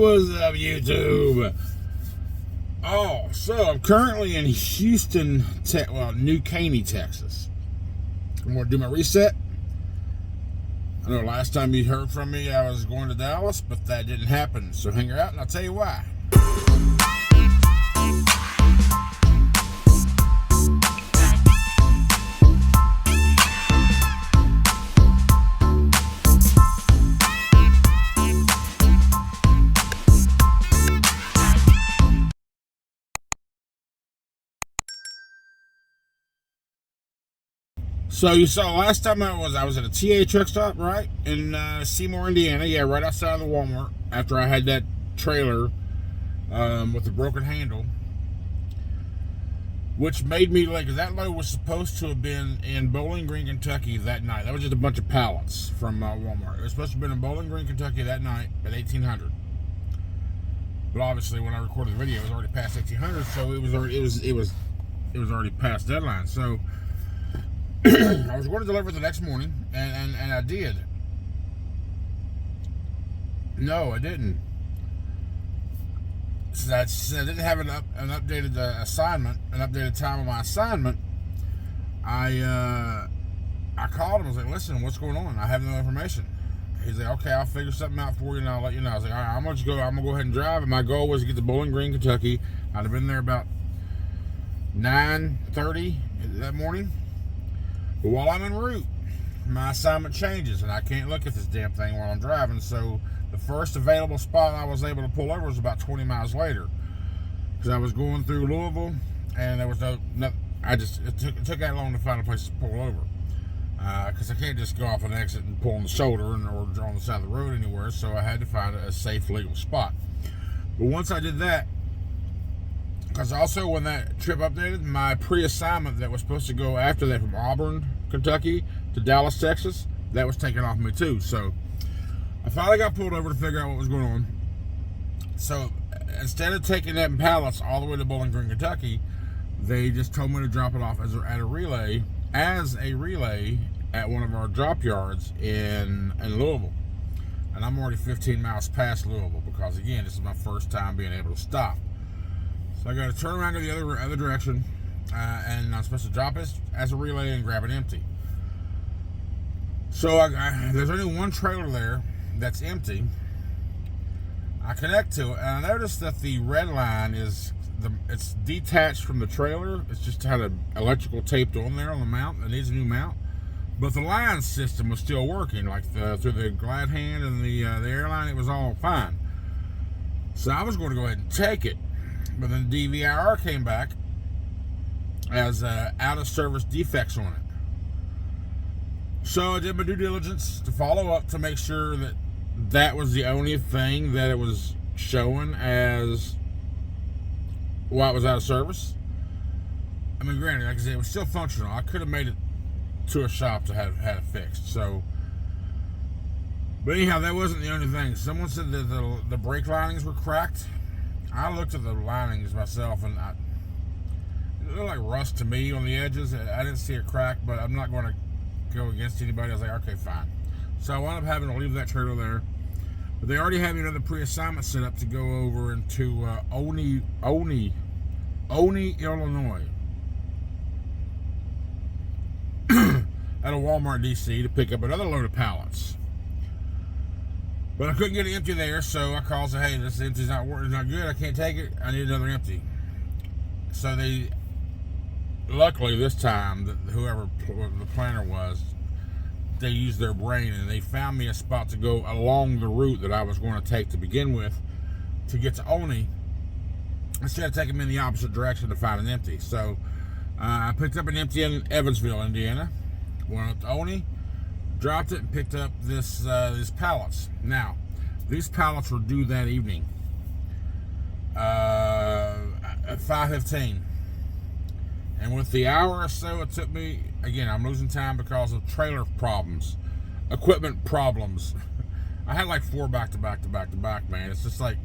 What's up, YouTube? Oh, so I'm currently in Houston, New Caney, Texas. I'm going to do my reset. I know last time you heard from me, I was going to Dallas, but that didn't happen. So hang out, and I'll tell you why. So you saw last time I was at a TA truck stop, right, in Seymour, Indiana. Yeah, right outside of the Walmart. After I had that trailer with the broken handle, which made me like, that load was supposed to have been in Bowling Green, Kentucky that night. That was just a bunch of pallets from Walmart. It was supposed to have been in Bowling Green, Kentucky that night at 1800. But obviously, when I recorded the video, it was already past 1800, so it was already past deadline. So I was going to deliver it the next morning, and I did. No, I didn't. Since I didn't have an updated assignment, an updated time on my assignment, I called him. I was like, listen, what's going on? I have no information. He's like, okay, I'll figure something out for you, and I'll let you know. I was like, all right, I'm going to go ahead and drive. And my goal was to get to Bowling Green, Kentucky. I'd have been there about 9:30 that morning. But while I'm en route, my assignment changes, and I can't look at this damn thing while I'm driving. So the first available spot I was able to pull over was about 20 miles later, because I was going through Louisville, and there was no it took that long to find a place to pull over, because I can't just go off an exit and pull on the shoulder or on the side of the road anywhere. So I had to find a safe, legal spot. But once I did that, because also when that trip updated, my pre-assignment that was supposed to go after that from Auburn, Kentucky to Dallas, Texas, that was taken off me too. So I finally got pulled over to figure out what was going on. So instead of taking that in pallets all the way to Bowling Green, Kentucky, they just told me to drop it off as a relay at one of our drop yards in Louisville. And I'm already 15 miles past Louisville, because again, this is my first time being able to stop. So I got to turn around to the other direction, and I'm supposed to drop it as a relay and grab it empty. So there's only one trailer there that's empty. I connect to it, and I noticed that the red line it's detached from the trailer. It's just had an electrical taped on there on the mount. It needs a new mount, but the line system was still working, like through the glad hand and the airline. It was all fine. So I was going to go ahead and take it. But then the DVIR came back as out of service defects on it. So I did my due diligence to follow up to make sure that was the only thing that it was showing as why it was out of service. I mean, granted, like I said, it was still functional. I could have made it to a shop to have had it fixed. So, but anyhow, that wasn't the only thing. Someone said that the brake linings were cracked. I looked at the linings myself, and it looked like rust to me on the edges. I didn't see a crack, but I'm not going to go against anybody. I was like, okay, fine. So I wound up having to leave that trailer there. But they already had me another pre-assignment set up to go over into Olney, Illinois, at a Walmart DC to pick up another load of pallets. But I couldn't get it empty there, so I called and said, hey, this empty's not working, it's not good, I can't take it, I need another empty. So luckily this time, whoever the planner was, they used their brain, and they found me a spot to go along the route that I was going to take to begin with to get to Olney, instead of taking me in the opposite direction to find an empty. So I picked up an empty in Evansville, Indiana, went up to Olney, dropped it, and picked up these pallets. Now, these pallets were due that evening at 5:15. And with the hour or so it took me, again, I'm losing time because of trailer problems, equipment problems. I had like 4 back to back, man. It's just like,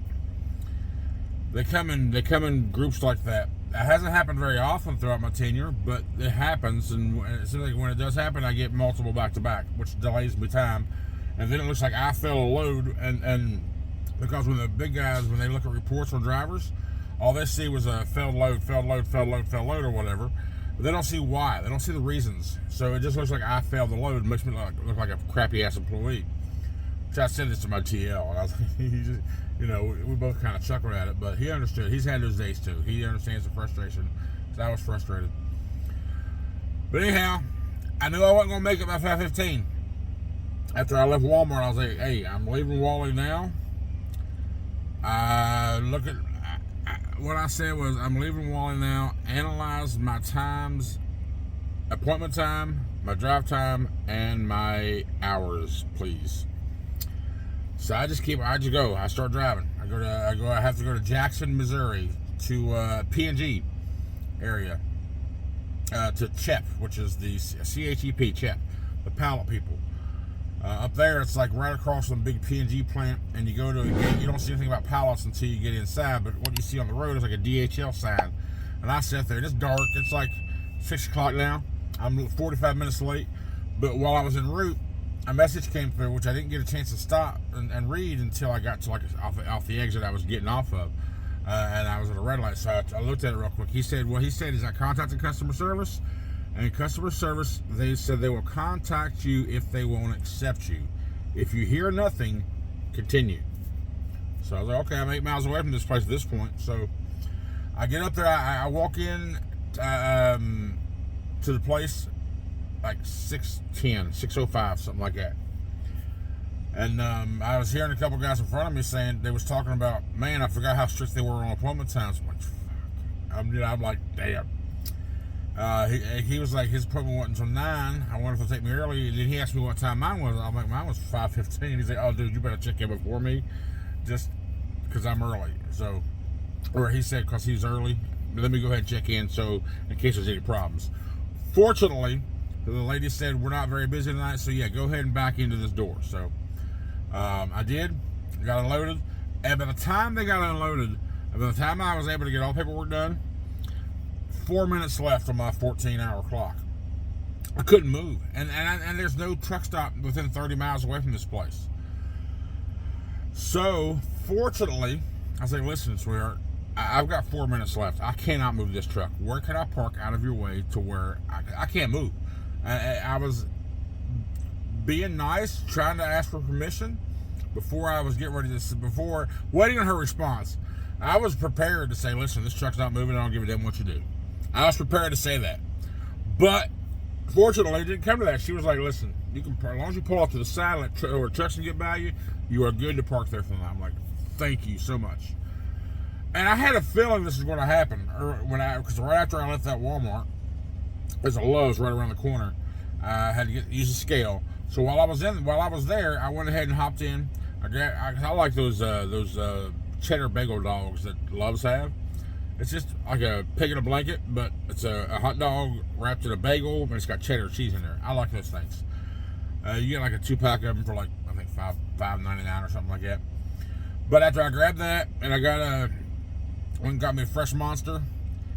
they come in groups like that. It hasn't happened very often throughout my tenure, but it happens, and it seems like when it does happen, I get multiple back to back, which delays me time. And then it looks like I fell a load, and Because when the big guys, when they look at reports on drivers, all they see was a failed load, or whatever. But they don't see why. They don't see the reasons. So it just looks like I failed the load. It makes me look like a crappy ass employee. Which I said this to my TL, and I was like, he just, we both kind of chuckled at it, but he understood. He's had those days too. He understands the frustration. So I was frustrated. But anyhow, I knew I wasn't going to make it by 5:15. After I left Walmart, I was like, hey, I'm leaving Wally now. What I said was, I'm leaving Wally now. Analyze my times, appointment time, my drive time, and my hours, please. So I just go. I start driving. I have to go to Jackson, Missouri, to P&G area, to CHEP, which is the CHEP, CHEP, the pallet people. Up there, it's like right across from the big P&G plant, and you go to a gate. You don't see anything about pallets until you get inside, but what you see on the road is like a DHL sign. And I sat there, and it's dark. It's like 6 o'clock now. I'm 45 minutes late, but while I was en route, a message came through, which I didn't get a chance to stop and read until I got to off the exit I was getting off of, and I was at a red light. So I looked at it real quick. He said is I contacted customer service, and customer service, they said they will contact you if they won't accept you. If you hear nothing, continue. So I was like, okay, I'm 8 miles away from this place at this point. So I get up there, I walk in to the place like 6:10, 6:05, something like that. And I was hearing a couple guys in front of me saying, they was talking about, man, I forgot how strict they were on appointment times. I'm like, fuck. I'm like, damn. He was like, his appointment wasn't until 9. I wonder if it'll take me early. And then he asked me what time mine was. I'm like, mine was 5:15. He's like, oh, dude, you better check in before me, just because I'm early. So, or he said, because he's early, let me go ahead and check in, so in case there's any problems. Fortunately, the lady said, we're not very busy tonight, so yeah, go ahead and back into this door. So I did, got unloaded, and by the time they got unloaded, by the time I was able to get all the paperwork done, 4 minutes left on my 14-hour clock. I couldn't move, and there's no truck stop within 30 miles away from this place. So fortunately, I was like, listen, sweetheart, I've got 4 minutes left. I cannot move this truck. Where can I park out of your way to where I can't move? I was being nice, trying to ask for permission before I was getting ready to, before waiting on her response. I was prepared to say, listen, this truck's not moving. I don't give a damn what you do. I was prepared to say that. But fortunately, it didn't come to that. She was like, listen, you can, as long as you pull off to the side where trucks can get by you, you are good to park there for the night. I'm like, thank you so much. And I had a feeling this was going to happen because right after I left that Walmart, there's a Lowe's right around the corner. I had to use a scale. So while I was there, I went ahead and hopped in. I like those cheddar bagel dogs that Love's have. It's just like a pig in a blanket, but it's a hot dog wrapped in a bagel, and it's got cheddar cheese in there. I like those things. You get like a 2-pack of them for like, I think $5.99 or something like that. But after I grabbed that, and I went and got me a fresh Monster,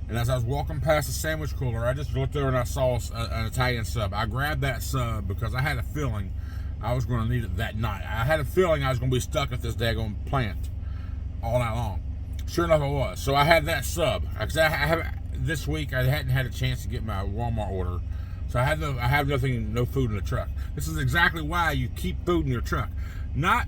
and as I was walking past the sandwich cooler, I just looked over and I saw an Italian sub. I grabbed that sub because I had a feeling I was going to need it that night. I had a feeling I was going to be stuck at this daggone plant all night long. Sure enough, I was. So I had that sub. This week, I hadn't had a chance to get my Walmart order. So I have no food in the truck. This is exactly why you keep food in your truck. Yeah,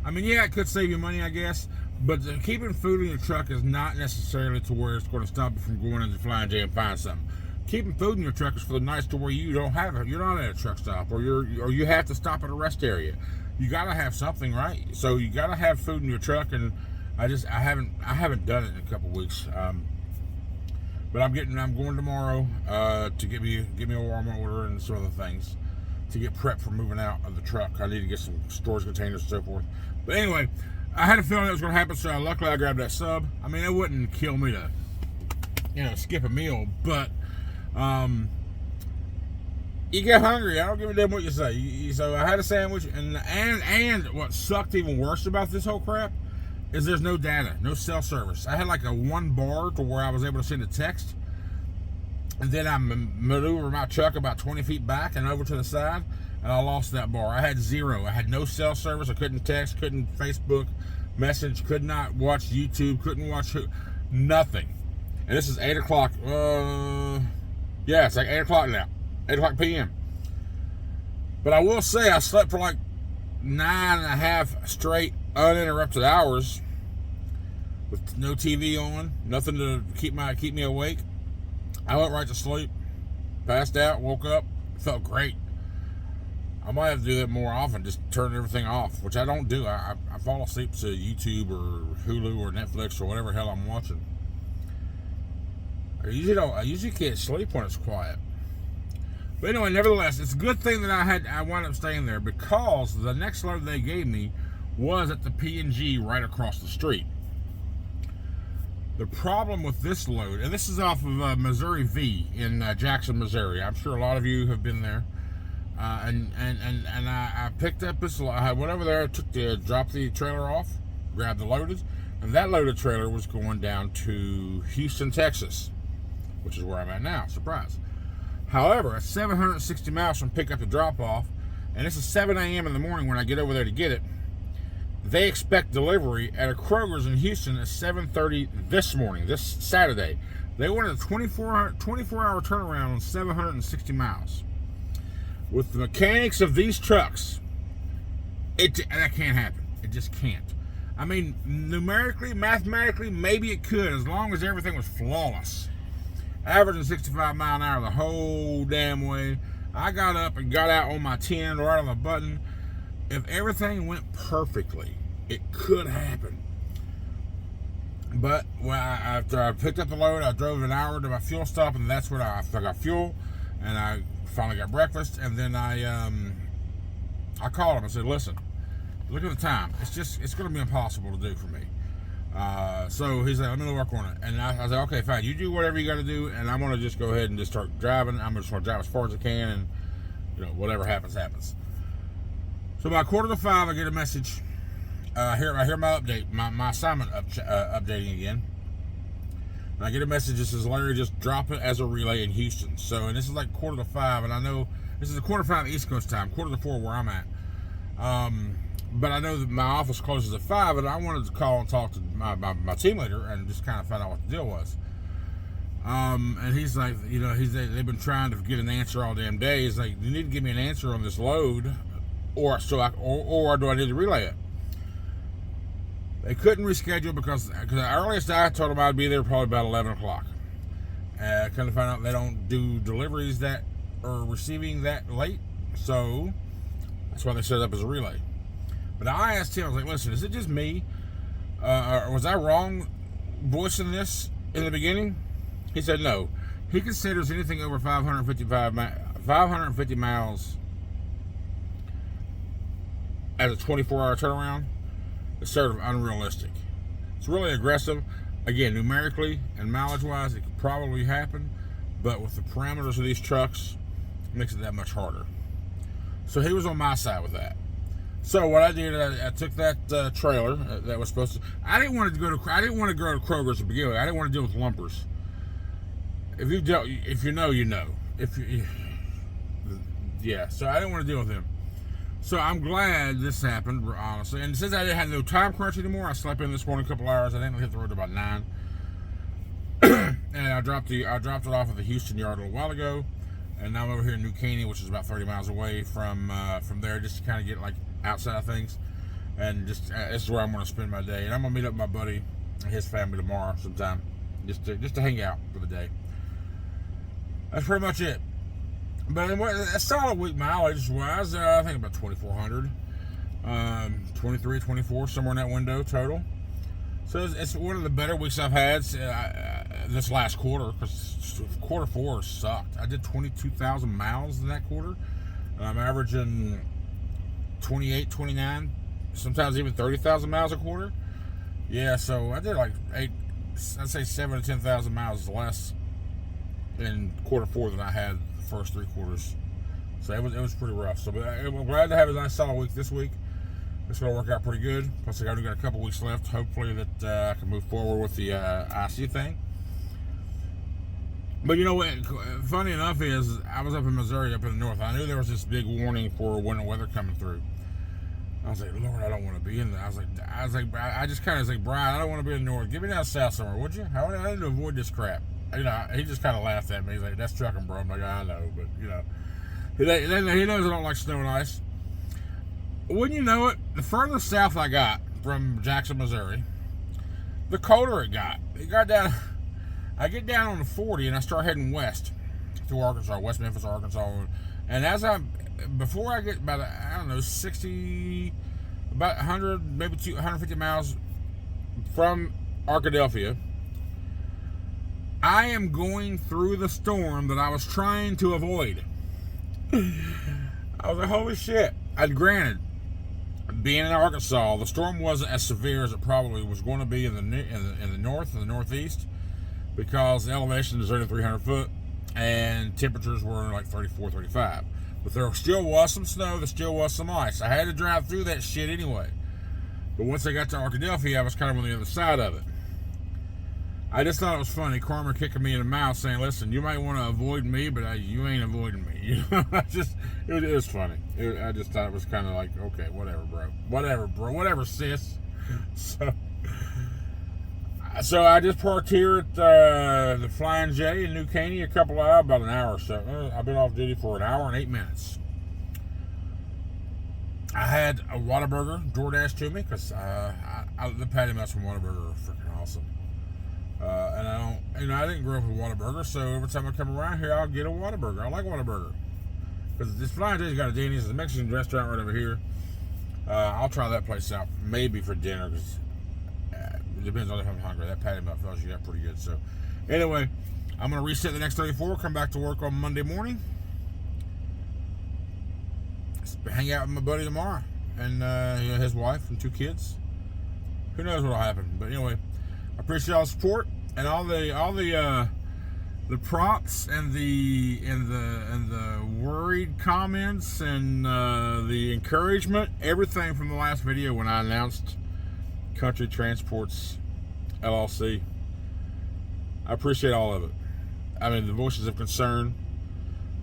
it could save you money, I guess. But keeping food in your truck is not necessarily to where it's going to stop you from going into Flying J and find something. Keeping food in your truck is for the nights to where you're not at a truck stop, or you have to stop at a rest area. You got to have something, right? So you got to have food in your truck, and I haven't done it in a couple weeks. But I'm going tomorrow to get me a Walmart order and some other things to get prepped for moving out of the truck. I need to get some storage containers and so forth. But anyway, I had a feeling that was going to happen, so luckily I grabbed that sub. I mean, it wouldn't kill me to, skip a meal, but you get hungry. I don't give a damn what you say. So I had a sandwich, and what sucked even worse about this whole crap is there's no data, no cell service. I had like a 1 bar to where I was able to send a text, and then I maneuvered my truck about 20 feet back and over to the side, and I lost that bar. I had 0. I had no cell service. I couldn't text, couldn't Facebook, message, could not watch YouTube, couldn't watch nothing. And this is 8 o'clock. Yeah, it's like 8 o'clock now. 8 o'clock p.m. But I will say I slept for like 9.5 straight uninterrupted hours with no TV on, nothing to keep me awake. I went right to sleep, passed out, woke up, felt great. I might have to do that more often, just turn everything off, which I don't do. I fall asleep to YouTube or Hulu or Netflix or whatever hell I'm watching. I usually can't sleep when it's quiet. But anyway, nevertheless, it's a good thing that I wound up staying there, because the next load they gave me was at the P&G right across the street. The problem with this load, and this is off of Missouri V in Jackson, Missouri. I'm sure a lot of you have been there. And I picked up this. I went over there, dropped the trailer off, grabbed the loaded, and that loaded trailer was going down to Houston, Texas, which is where I'm at now. Surprise. However, it's 760 miles from pickup to drop off, and this is 7 a.m. in the morning when I get over there to get it. They expect delivery at a Kroger's in Houston at 7:30 this morning, this Saturday. They wanted a 24-hour turnaround on 760 miles. With the mechanics of these trucks, that can't happen. It just can't. I mean, numerically, mathematically, maybe it could, as long as everything was flawless. Averaging 65 mile an hour the whole damn way. I got up and got out on my 10, right on the button. If everything went perfectly, it could happen. But after I picked up the load, I drove an hour to my fuel stop, and that's when I got fuel, and I finally got breakfast, and then I called him and said, listen, look at the time. It's going to be impossible to do for me. So he's like, let me work on it. And I was like, okay, fine. You do whatever you got to do, and I'm going to just go ahead and just start driving. I'm just going to drive as far as I can, and whatever happens, happens. So by 4:45, I get a message. I hear my update, my assignment updating again. And I get a message that says, Larry, just drop it as a relay in Houston. So, and this is like 4:45, and I know this is a 4:45 East Coast time, 4:45 where I'm at. But I know that my office closes at 5, and I wanted to call and talk to my team leader and just kind of find out what the deal was. And he's like, they've been trying to get an answer all damn day. He's like, you need to give me an answer on this load, or do I need to relay it? They couldn't reschedule because the earliest I told them I'd be there probably about 11 o'clock. Kind of find out they don't do deliveries that or receiving that late, so that's why they set it up as a relay. But I asked him, I was like, listen, is it just me? Or was I wrong voicing this in the beginning? He said no. He considers anything over 550 miles as a 24-hour turnaround. It's sort of unrealistic. It's really aggressive. Again, numerically and mileage-wise, it could probably happen, but with the parameters of these trucks, it makes it that much harder. So he was on my side with that. So what I did, I took that trailer that was supposed to. I didn't want to go to Kroger's to begin with. I didn't want to deal with lumpers. If you know, you know. So I didn't want to deal with them. So I'm glad this happened, honestly. And since I didn't have no time crunch anymore, I slept in this morning a couple hours. I didn't hit the road about 9. And I dropped it off at the Houston yard a little while ago. And now I'm over here in New Caney, which is about 30 miles away from there, just to kind of get like outside of things. And just this is where I'm going to spend my day. And I'm going to meet up with my buddy and his family tomorrow sometime, just to hang out for the day. That's pretty much it. But a solid week mileage wise, I think about 2,400, 23, 24, somewhere in that window total. So it's one of the better weeks I've had this last quarter, because quarter 4 sucked. I did 22,000 miles in that quarter. I'm averaging 28, 29, sometimes even 30,000 miles a quarter. Yeah, so I did like I'd say 7 to 10,000 miles less in quarter 4 than I had the first 3 quarters. So it was pretty rough. So but I'm glad to have a nice solid week this week. It's going to work out pretty good. Plus, I only got a couple weeks left. Hopefully that I can move forward with the IC thing. But you know what? Funny enough is I was up in Missouri, up in the north. I knew there was this big warning for winter weather coming through. I was like, Lord, I don't want to be in there. I just kind of was like, Brian, I don't want to be in the north. Give me down south somewhere, would you? I need to avoid this crap. You know, he just kind of laughed at me. He's like, that's trucking, bro. I'm like, I know, but you know, he knows I don't like snow and ice. Wouldn't you know it, the further south I got from Jackson, Missouri, the colder it got. I get down on the 40 and I start heading west through Arkansas, West Memphis, Arkansas. And before I get about, I don't know, 60, about 100, maybe 150 miles from Arkadelphia, I am going through the storm that I was trying to avoid. I was like, holy shit. Granted, being in Arkansas, the storm wasn't as severe as it probably was going to be in the north and the northeast, because the elevation is only 300 foot and temperatures were like 34, 35. But there still was some snow, there still was some ice. I had to drive through that shit anyway. But once I got to Arkadelphia, I was kind of on the other side of it. I just thought it was funny, Carmer kicking me in the mouth saying, listen, you might want to avoid me, but you ain't avoiding me. You know, it was funny. I just thought it was kind of like, okay, whatever, bro. Whatever, sis. So I just parked here at the Flying J in New Caney about an hour or so. I've been off duty for an hour and 8 minutes. I had a Whataburger DoorDash to me because the patty melts from Whataburger are freaking awesome. And I didn't grow up with Whataburger, so every time I come around here, I'll get a Whataburger. I like Whataburger because this Flying J's got a Denny's, a Mexican restaurant right over here. I'll try that place out maybe for dinner because it depends on if I'm hungry. That patty melt fellas you got pretty good. So anyway, I'm gonna reset the next 34. Come back to work on Monday morning. Hang out with my buddy tomorrow and his wife and 2 kids. Who knows what'll happen? But anyway, I appreciate all the support and all the props and the worried comments and the encouragement, everything from the last video when I announced Country Transports LLC. I appreciate all of it. I mean, the voices of concern,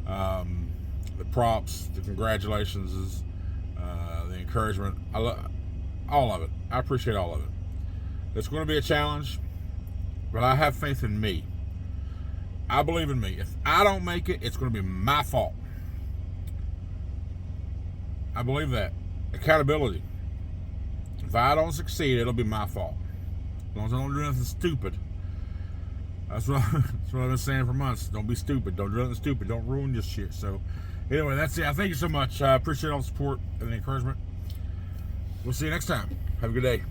the props, the congratulations, the encouragement. I love all of it. I appreciate all of it. It's going to be a challenge, but I have faith in me. I believe in me. If I don't make it, it's going to be my fault. I believe that. Accountability. If I don't succeed, it'll be my fault. As long as I don't do nothing stupid. That's what I've been saying for months. Don't be stupid. Don't do nothing stupid. Don't ruin your shit. So, anyway, that's it. Thank you so much. I appreciate all the support and the encouragement. We'll see you next time. Have a good day.